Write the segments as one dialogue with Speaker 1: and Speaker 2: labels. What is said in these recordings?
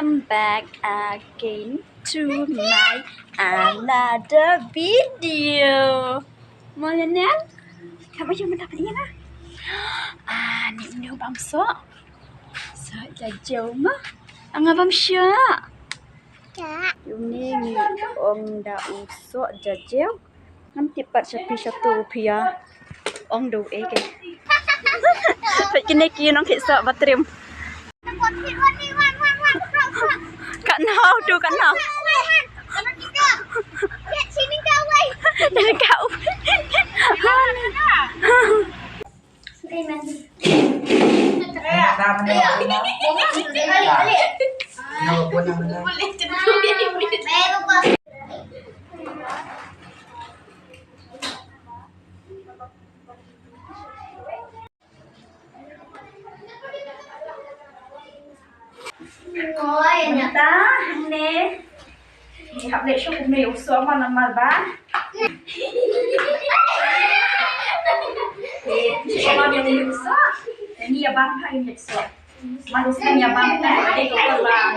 Speaker 1: Welcome back again to my another video. Mau lihat? Kamu cuma dapatnya lah. Ni video bangsa. So jajew mah. Angah bangsa.
Speaker 2: Ya.
Speaker 1: Ini ong dah usuk jajew. Nanti pat satu rupiah. Ong do ke. Kini nong kisah batrim. Kak Nau tu Kak Nau.
Speaker 2: Sini kau wei.
Speaker 1: Dari kau. Nyata, ne. Học lệ số của mình xuống vào làm mặt bá. Kalau dia menyiksa, ini ya bang hai menyiksa. Manusia ya bang tak ada kekuatan.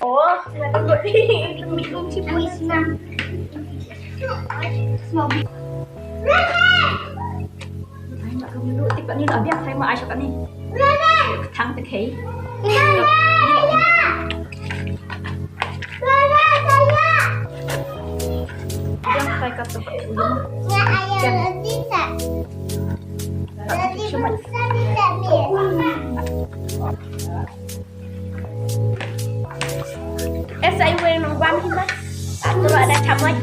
Speaker 1: Oh, minum si puisi nam. Dulu tiba ni dah biar saya mau asyik ni. Thang tak hay. Yang saya kata dulu. Cuma saya boleh nombang kita. Kalau ada cabai.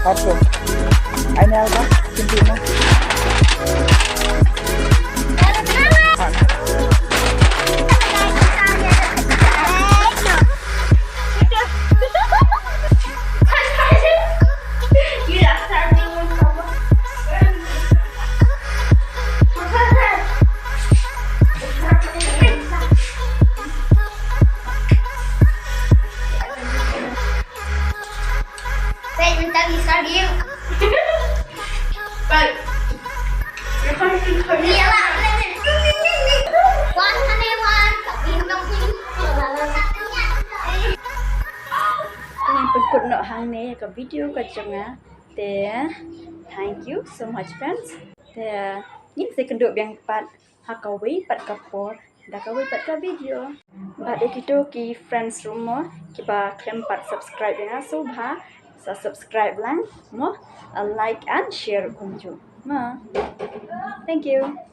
Speaker 1: Kartu. Ini apa? Cintino. Pagkut no hang ne ka video ka changa te thank you so much friends te yin se kendo biang pat hakawi pat kapor da kawi pat ka video ba de kito ki friends room mo ki ba klem pat subscribe ya so bha sa subscribe lang mo a like and share kunju ma thank you.